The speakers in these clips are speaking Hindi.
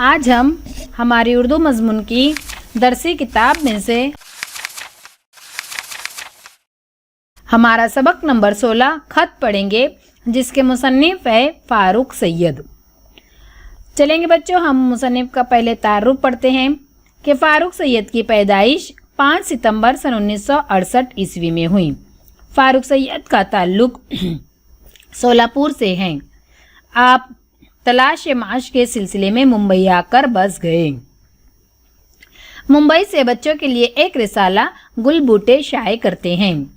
आज हम हमारी उर्दू मज़मून की दरसी किताब में से हमारा सबक नंबर 16 खत पढ़ेंगे, जिसके मुसन्निफ़ है फ़ारूक सैयद। चलेंगे बच्चों, हम मुसन्निफ़ का पहले तारुफ पढ़ते हैं कि फ़ारूक सैयद की पैदाइश 5 सितंबर सन 1968 ईस्वी में हुई। फ़ारूक सैयद का ताल्लुक़ सोलापुर से है। आप तलाश माश के सिलसिले में मुंबई आकर बस गए। मुंबई से बच्चों के लिए एक रिसाला गुल बूटे शाये करते हैं।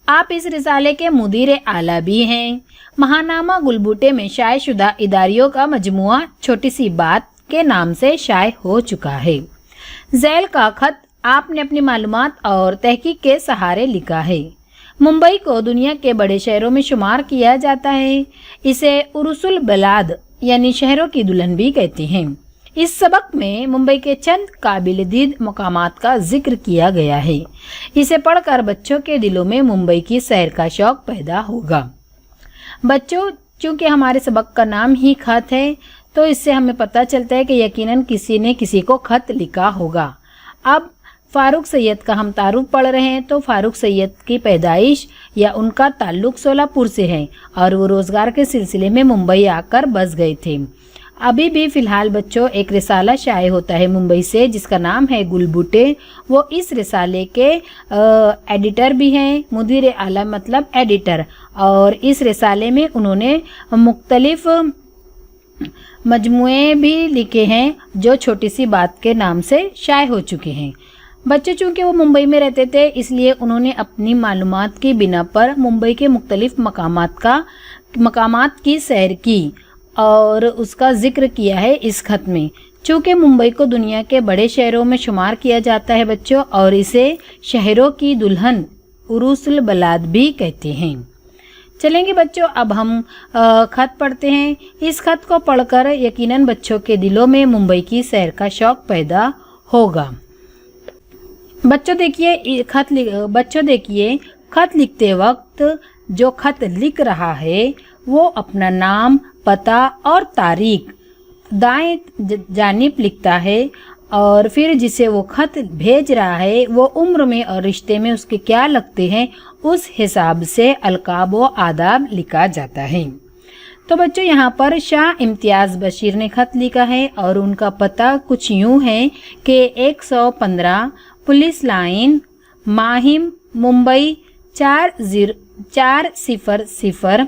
आप इस रिसाले के मुदीर आला भी हैं। महानामा गुलबूटे में शाये शुदा इदारियों का मजमुआ छोटी सी बात के नाम से शाये हो चुका है। झैल का खत आपने अपनी मालूमात और तहकीक के सहारे लिखा है। मुंबई को दुनिया के बड़े शहरों में शुमार किया जाता है। इसे उरुसुल बलाद यानी शहरों की दुल्हन भी कहते हैं। इस सबक में मुंबई के चंद काबिल दीद मकामात का जिक्र किया गया है। इसे पढ़कर बच्चों के दिलों में मुंबई की सैर का शौक पैदा होगा। बच्चों, चूंकि हमारे सबक का नाम ही खत है, तो इससे हमें पता चलता है कि यकीनन किसी ने किसी को खत लिखा होगा। अब फ़ारूक सैयद का हम तारुफ पढ़ रहे हैं, तो फ़ारूक सैयद की पैदाइश या उनका ताल्लुक़ सोलापुर से है और वो रोज़गार के सिलसिले में मुंबई आकर बस गए थे। अभी भी फ़िलहाल बच्चों एक रिसाला शाये होता है मुंबई से, जिसका नाम है गुलबूटे। वो इस रिसाले के एडिटर भी हैं, मुदीर आला मतलब एडिटर। और इस रिसाले में उन्होंने मुख्तलिफ मजमुए भी लिखे हैं जो छोटी सी बात के नाम से शाये हो चुके हैं। बच्चे चूँकि वो मुंबई में रहते थे, इसलिए उन्होंने अपनी मालूमात की बिना पर मुंबई के मुख्तलिफ मकामात की सैर की और उसका जिक्र किया है इस खत में। चूँकि मुंबई को दुनिया के बड़े शहरों में शुमार किया जाता है बच्चों, और इसे शहरों की दुल्हन उरुसुल बलाद भी कहते हैं। चलेंगे बच्चों, अब हम खत पढ़ते हैं। इस खत को पढ़कर यकीनन बच्चों के दिलों में मुंबई की सैर का शौक पैदा होगा। बच्चों देखिए खत लिखते वक्त जो खत लिख रहा है वो अपना नाम, पता और तारीख दाएं जानिब लिखता है, और फिर जिसे वो खत भेज रहा है वो उम्र में और रिश्ते में उसके क्या लगते हैं उस हिसाब से अलकाब व आदाब लिखा जाता है। तो बच्चों यहाँ पर शाह इम्तियाज़ बशीर ने खत लिखा है और उनका पता कुछ यूँ है कि 115 पुलिस लाइन, माहिम, मुंबई 40016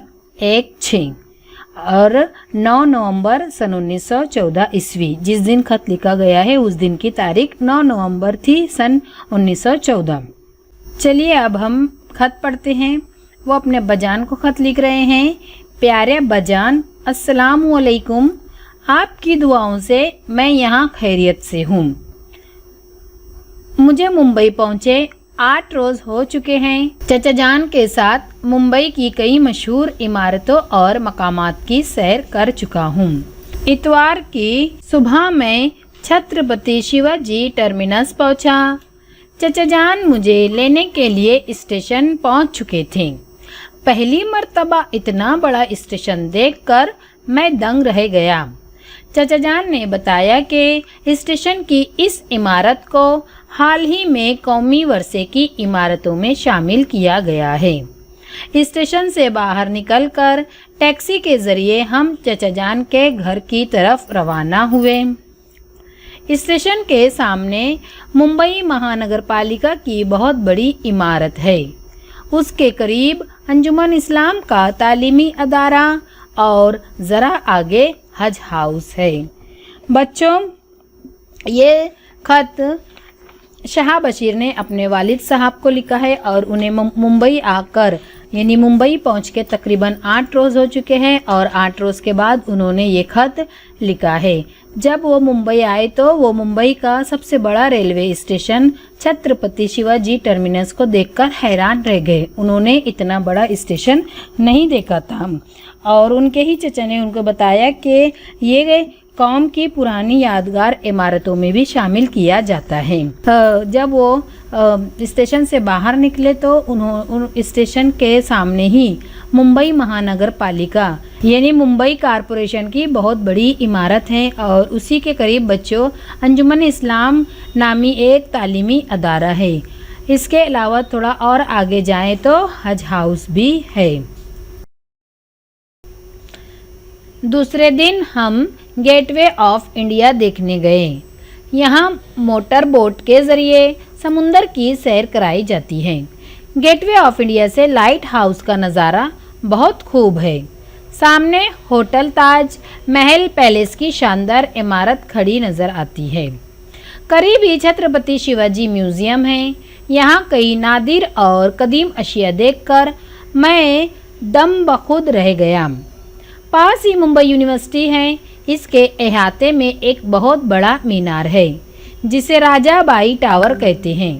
और 9 नवंबर सन 1914 ईस्वी। जिस दिन खत लिखा गया है उस दिन की तारीख 9 नवंबर थी सन 1914। चलिए अब हम खत पढ़ते हैं। वो अपने बजान को खत लिख रहे हैं। प्यारे बजान, अस्सलाम वालेकुम। आपकी दुआओं से मैं यहाँ खैरियत से हूँ। मुझे मुंबई पहुँचे 8 रोज़ हो चुके हैं। चचा जान के साथ मुंबई की कई मशहूर इमारतों और मकामात की सैर कर चुका हूँ। इतवार की सुबह मैं छत्रपति शिवाजी टर्मिनस पहुँचा। चचा जान मुझे लेने के लिए स्टेशन पहुँच चुके थे। पहली मर्तबा इतना बड़ा स्टेशन देखकर मैं दंग रह गया। चचा जान ने बताया कि स्टेशन की इस इमारत को हाल ही में कौमी वर्षे की इमारतों में शामिल किया गया है। स्टेशन से बाहर निकलकर टैक्सी के ज़रिए हम चचा जान के घर की तरफ रवाना हुए। स्टेशन के सामने मुंबई महानगर पालिका की बहुत बड़ी इमारत है। उसके करीब अंजुमन इस्लाम का तालीमी अदारा और ज़रा आगे हज हाउस है। बच्चों, ये खत शाह बशीर ने अपने वालिद साहब को लिखा है और उन्हें मुंबई आकर यानी मुंबई पहुंच के तकरीबन 8 रोज़ हो चुके हैं और 8 रोज़ के बाद उन्होंने ये खत लिखा है। जब वो मुंबई आए तो वो मुंबई का सबसे बड़ा railway station Chhatrapati Shivaji terminus को देखकर हैरान रह गए। उन्होंने इतना बड़ा स्टेशन नहीं देखा था और उनके ही चचा ने उनको बताया कि ये कौम की पुरानी यादगार इमारतों में भी शामिल किया जाता है। जब वो स्टेशन से बाहर निकले तो उन स्टेशन के सामने ही मुंबई महानगर पालिका यानी मुंबई कारपोरेशन की बहुत बड़ी इमारत है और उसी के करीब बच्चों अंजुमन इस्लाम नामी एक तालीमी अदारा है। इसके अलावा थोड़ा और आगे जाएं तो हज हाउस भी है। दूसरे दिन हम गेटवे ऑफ इंडिया देखने गए। यहाँ मोटर बोट के ज़रिए समुंदर की सैर कराई जाती है। गेटवे ऑफ इंडिया से लाइट हाउस का नज़ारा बहुत खूब है। सामने होटल ताज महल पैलेस की शानदार इमारत खड़ी नज़र आती है। करीब ही छत्रपति शिवाजी म्यूज़ियम है। यहाँ कई नादिर और कदीम अशिया देखकर मैं दम बखुद रह गया। पास ही मुंबई यूनिवर्सिटी है। इसके अहाते में एक बहुत बड़ा मीनार है जिसे राजा बाई टावर कहते हैं।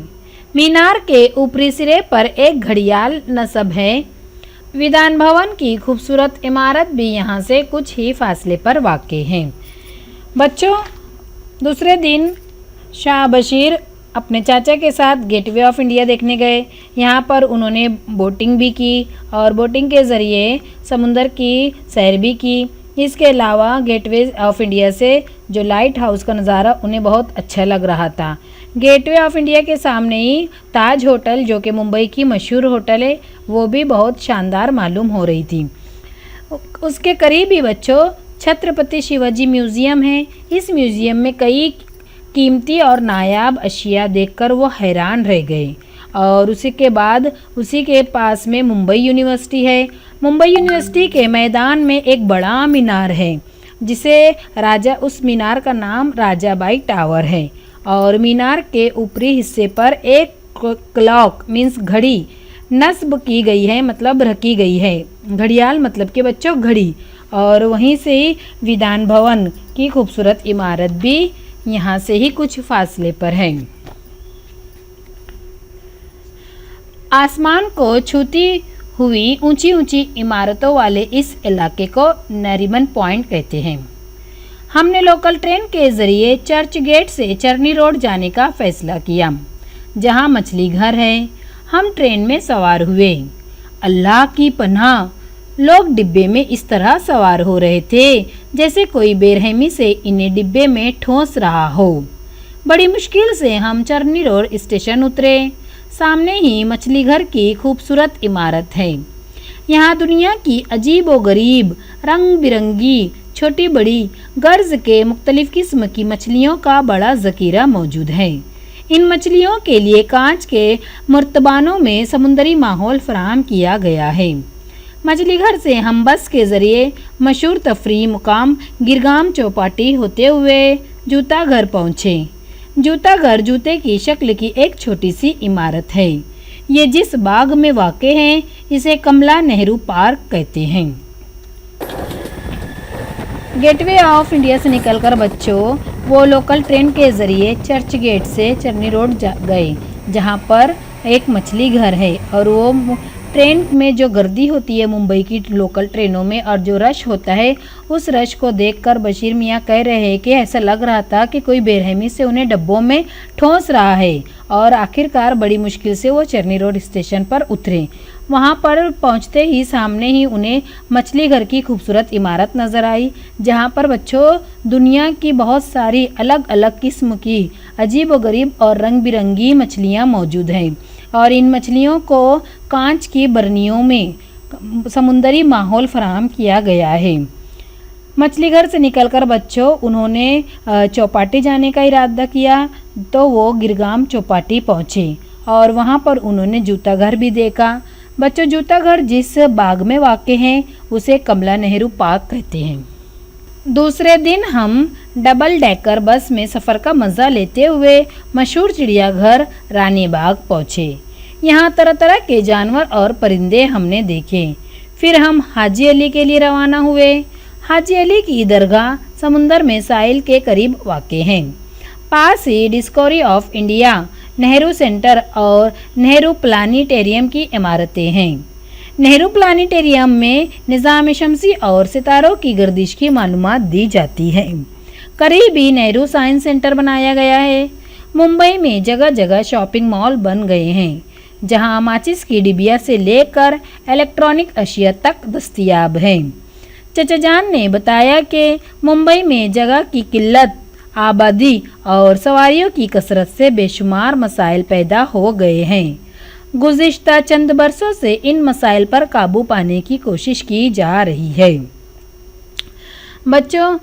मीनार के ऊपरी सिरे पर एक घड़ियाल नस्ब है। विधान भवन की खूबसूरत इमारत भी यहाँ से कुछ ही फासले पर वाक़ है। बच्चों, दूसरे दिन शाह बशीर अपने चाचा के साथ गेटवे ऑफ इंडिया देखने गए। यहाँ पर उन्होंने बोटिंग भी की और बोटिंग के ज़रिए समुंदर की सैर भी की। इसके अलावा गेटवे ऑफ इंडिया से जो लाइट हाउस का नज़ारा उन्हें बहुत अच्छा लग रहा था। गेटवे ऑफ इंडिया के सामने ही ताज होटल, जो कि मुंबई की मशहूर होटल है, वो भी बहुत शानदार मालूम हो रही थी। उसके करीब ही बच्चों छत्रपति शिवाजी म्यूज़ियम है। इस म्यूज़ियम में कई कीमती और नायाब अशिया देखकर वो हैरान रह गए। और उसी के बाद उसी के पास में मुंबई यूनिवर्सिटी है। मुंबई यूनिवर्सिटी के मैदान में एक बड़ा मीनार है उस मीनार का नाम राजा बाई टावर है। और मीनार के ऊपरी हिस्से पर एक क्लॉक मीन्स घड़ी नस्ब की गई है, मतलब रखी गई है। घड़ियाल मतलब कि बच्चों घड़ी। और वहीं से ही विधान भवन की खूबसूरत इमारत भी यहाँ से ही कुछ फासले पर है। आसमान को छूती हुई ऊंची ऊंची इमारतों वाले इस इलाके को नरीमन पॉइंट कहते हैं। हमने लोकल ट्रेन के ज़रिए चर्च गेट से चरनी रोड जाने का फैसला किया, जहां मछली घर है। हम ट्रेन में सवार हुए। अल्लाह की पनाह, लोग डिब्बे में इस तरह सवार हो रहे थे जैसे कोई बेरहमी से इन्हें डिब्बे में ठोंस रहा हो। बड़ी मुश्किल से हम चरनी रोड स्टेशन उतरे। सामने ही मछली घर की खूबसूरत इमारत है। यहाँ दुनिया की अजीब व गरीब रंग बिरंगी छोटी बड़ी गर्ज के मुख्तलिफ किस्म की मछलियों का बड़ा ज़खीरा मौजूद है। इन मछलियों के लिए कांच के मर्तबानों में समुंदरी माहौल फराहम किया गया है। मछली घर से हम बस के ज़रिए मशहूर तफरीही मुकाम गिरगाम चौपाटी होते हुए जूता घर पहुँचे। जूता घर जूते की शक्ल की एक छोटी सी इमारत है। ये जिस बाग में वाक़ है इसे कमला नेहरू पार्क कहते हैं। गेटवे ऑफ इंडिया से निकलकर बच्चों वो लोकल ट्रेन के ज़रिए चर्च गेट से चरनी रोड गए, जहाँ पर एक मछली घर है। और वो ट्रेन में जो गर्दी होती है मुंबई की लोकल ट्रेनों में और जो रश होता है, उस रश को देखकर बशीर मियाँ कह रहे हैं कि ऐसा लग रहा था कि कोई बेरहमी से उन्हें डब्बों में ठोंस रहा है। और आखिरकार बड़ी मुश्किल से वो चरनी रोड स्टेशन पर उतरे। वहाँ पर पहुँचते ही सामने ही उन्हें मछली घर की खूबसूरत इमारत नज़र आई, जहाँ पर बच्चों दुनिया की बहुत सारी अलग अलग किस्म की अजीब व गरीब और रंग बिरंगी मछलियाँ मौजूद हैं। और इन मछलियों को कांच की बर्नियों में समुंदरी माहौल फराहम किया गया है। मछली घर से निकलकर बच्चों उन्होंने चौपाटी जाने का इरादा किया, तो वो गिरगाम चौपाटी पहुँचे और वहाँ पर उन्होंने जूता घर भी देखा। बच्चों जूता घर जिस बाग में वाक़ है उसे कमला नेहरू पार्क कहते हैं। दूसरे दिन हम डबल डेकर बस में सफ़र का मज़ा लेते हुए मशहूर चिड़ियाघर रानी बाग पहुँचे। यहाँ तरह तरह के जानवर और परिंदे हमने देखे। फिर हम हाजी अली के लिए रवाना हुए। हाजी अली की दरगाह समुंदर में साहिल के करीब वाक़ है। पास ही Discovery of India, Nehru centre और नेहरू प्लानिटेरियम की इमारतें हैं। नेहरू प्लानिटेरियम में निज़ाम शमसी और सितारों की गर्दिश की मालूमात दी जाती है। करीब ही नेहरू साइंस सेंटर बनाया गया है। मुंबई में जगह जगह शॉपिंग मॉल बन गए हैं, जहां माचिस की डिबिया से लेकर इलेक्ट्रॉनिक अशिया तक दस्तयाब हैं। चचा जान ने बताया कि मुंबई में जगह की किल्लत, आबादी और सवारियों की कसरत से बेशुमार मसाइल पैदा हो गए हैं। गुज़िश्ता चंद बरसों से इन मसाइल पर काबू पाने की कोशिश की जा रही है। बच्चों,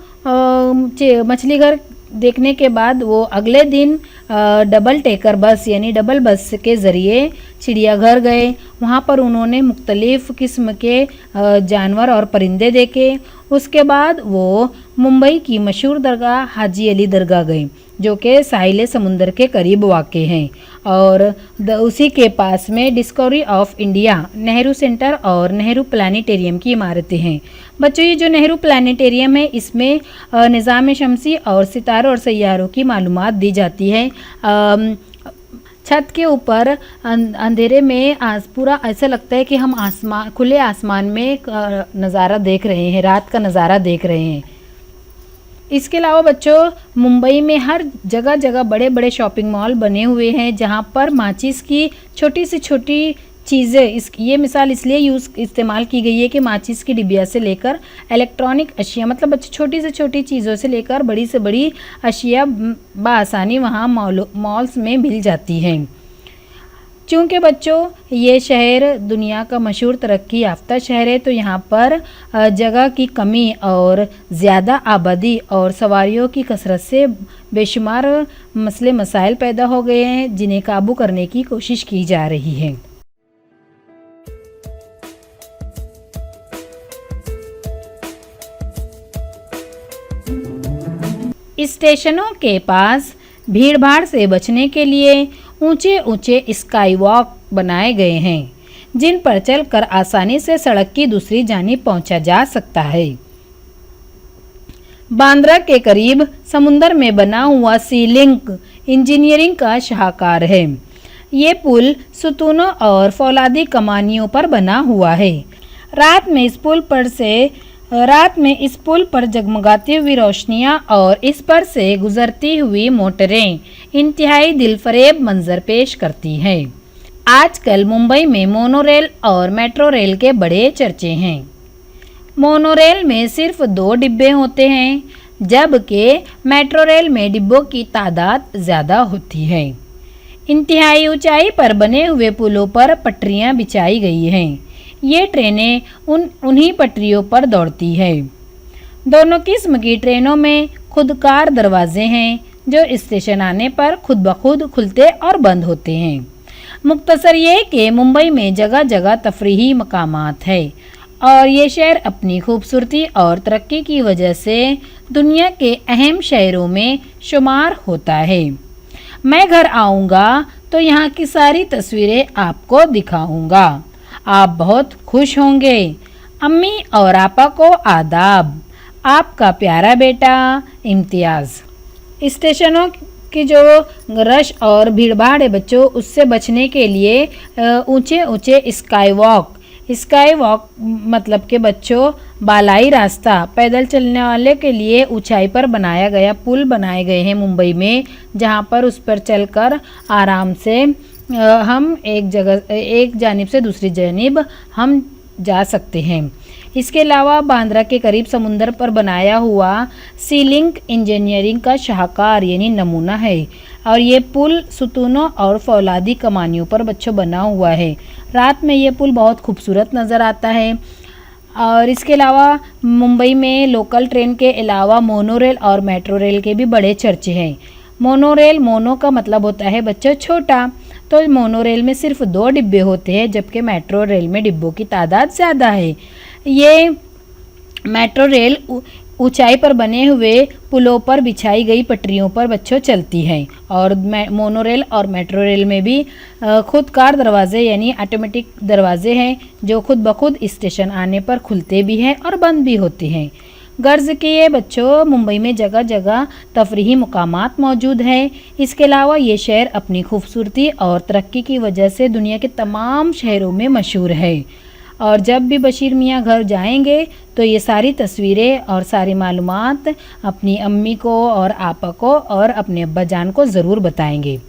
मछली घर देखने के बाद वो अगले दिन डबल टेकर बस यानी डबल बस के ज़रिए चिड़ियाघर गए। वहाँ पर उन्होंने मुख्तलिफ़ किस्म के जानवर और परिंदे देखे। उसके बाद वो मुंबई की मशहूर दरगाह हाजी अली दरगाह गए, जो कि साहिल समुंदर के करीब वाक़े हैं, और उसी के पास में discovery of India, Nehru centre और नेहरू प्लानिटेरियम की इमारतें हैं। बच्चों, ये जो नेहरू प्लानिटेरियम है, इसमें निज़ाम शमसी और सितारों और सैयारों की मालूमात दी जाती है। छत के ऊपर अंधेरे में पूरा ऐसा लगता है कि हम खुले आसमान में नज़ारा देख रहे हैं, रात का नज़ारा देख रहे हैं। इसके अलावा बच्चों, मुंबई में हर जगह जगह बड़े बड़े शॉपिंग मॉल बने हुए हैं, जहां पर माचिस की छोटी से छोटी चीज़ें, ये मिसाल इसलिए इस्तेमाल की गई है कि माचिस की डिबिया से लेकर इलेक्ट्रॉनिक अशिया, मतलब बच्चे छोटी से छोटी चीज़ों से लेकर बड़ी से बड़ी अशिया बआसानी वहाँ मॉल्स में मिल जाती हैं। चूँकि बच्चों ये शहर दुनिया का मशहूर तरक्की याफ्ता शहर है, तो यहाँ पर जगह की कमी और ज़्यादा आबादी और सवारियों की कसरत से बेशुमार मसले मसाइल पैदा हो गए हैं, जिन्हें काबू करने की कोशिश की जा रही है। स्टेशनों के पास भीड़भाड़ से बचने के लिए ऊंचे ऊंचे स्काई वॉक बनाए गए हैं, जिन पर चलकर आसानी से सड़क की दूसरी जानिब पहुंचा जा सकता है। बांद्रा के करीब समुंदर में बना हुआ सी लिंक इंजीनियरिंग का शाहकार है। ये पुल सुतूनों और फौलादी कमानियों पर बना हुआ है। रात में इस पुल पर जगमगाती हुई रोशनियां और इस पर से गुजरती हुई मोटरें इंतहाई दिलफरेब मंजर पेश करती हैं। आजकल मुंबई में मोनोरेल और मेट्रो रेल के बड़े चर्चे हैं। मोनोरेल में सिर्फ 2 डिब्बे होते हैं, जबकि मेट्रो रेल में डिब्बों की तादाद ज़्यादा होती है। इंतहाई ऊंचाई पर बने हुए पुलों पर पटरियां बिछाई गई हैं। ये ट्रेनें उन्हीं पटरियों पर दौड़ती है। दोनों किस्म की ट्रेनों में खुदकार दरवाजे हैं, जो स्टेशन आने पर खुद ब खुद खुलते और बंद होते हैं। मुख्तसर ये कि मुंबई में जगह जगह तफरीही मकामात है, और ये शहर अपनी खूबसूरती और तरक्की की वजह से दुनिया के अहम शहरों में शुमार होता है। मैं घर आऊँगा तो यहाँ की सारी तस्वीरें आपको दिखाऊँगा। आप बहुत खुश होंगे। अम्मी और आपा को आदाब। आपका प्यारा बेटा इम्तियाज़। स्टेशनों की जो रश और भीड़भाड़ है बच्चों, उससे बचने के लिए ऊंचे ऊंचे स्काई वॉक मतलब के बच्चों बालाई रास्ता, पैदल चलने वाले के लिए ऊंचाई पर बनाया गया पुल बनाए गए हैं मुंबई में, जहां पर उस पर चलकर आराम से हम एक जानिब से दूसरी जानिब हम जा सकते हैं। इसके अलावा बांद्रा के करीब समुंदर पर बनाया हुआ सी लिंक इंजीनियरिंग का शाहकार यानी नमूना है, और ये पुल सुतूनों और फौलादी कमानियों पर बच्चों बना हुआ है। रात में ये पुल बहुत खूबसूरत नज़र आता है। और इसके अलावा मुंबई में लोकल ट्रेन के अलावा मोनोरेल और मेट्रो रेल के भी बड़े चर्चे हैं। मोनोरेल, मोनो का मतलब होता है बच्चों छोटा, तो मोनोरेल में सिर्फ 2 डिब्बे होते हैं, जबकि मेट्रो रेल में डिब्बों की तादाद ज़्यादा है। ये मेट्रो रेल ऊंचाई पर बने हुए पुलों पर बिछाई गई पटरियों पर बच्चों चलती हैं, और मोनोरेल और मेट्रो रेल में भी खुदकार दरवाजे यानी ऑटोमेटिक दरवाजे हैं, जो खुद ब खुद स्टेशन आने पर खुलते भी हैं और बंद भी होते हैं। गर्ज किए बच्चों, मुंबई में जगह जगह तफरीही मुकामात मौजूद हैं। इसके अलावा ये शहर अपनी खूबसूरती और तरक्की की वजह से दुनिया के तमाम शहरों में मशहूर है। और जब भी बशीर मियाँ घर जाएंगे तो ये सारी तस्वीरें और सारी मालूमात अपनी अम्मी को और आपा को और अपने अब्बा जान को ज़रूर बताएंगे।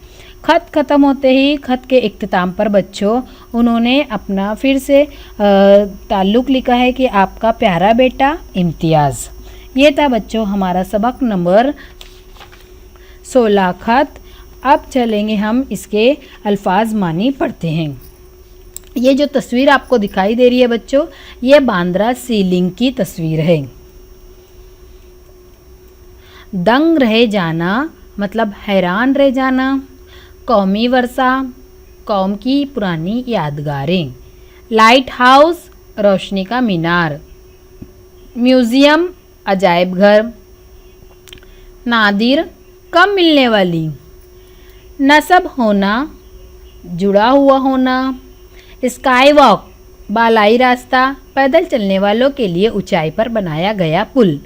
ख़त ख़त्म होते ही ख़त के इख्तिताम पर बच्चों उन्होंने अपना फिर से ताल्लुक़ लिखा है कि आपका प्यारा बेटा इम्तियाज़। ये था बच्चों हमारा सबक नंबर 16 ख़त। अब चलेंगे हम इसके अल्फाज मानी पढ़ते हैं। ये जो तस्वीर आपको दिखाई दे रही है बच्चों, ये बांद्रा सीलिंग की तस्वीर है। दंग रह जाना मतलब हैरान रह जाना। कौमी वर्षा, कौम की पुरानी यादगारें। लाइट हाउस, रोशनी का मीनार। म्यूज़ियम, अजायब घर। नादिर, कम मिलने वाली। नसब होना, जुड़ा हुआ होना। स्काई वॉक, बालाई रास्ता, पैदल चलने वालों के लिए ऊंचाई पर बनाया गया पुल।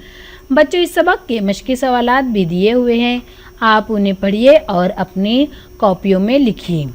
बच्चों इस सबक के मश्की सवालात भी दिए हुए हैं, आप उन्हें पढ़िए और अपनी कॉपियों में लिखिए।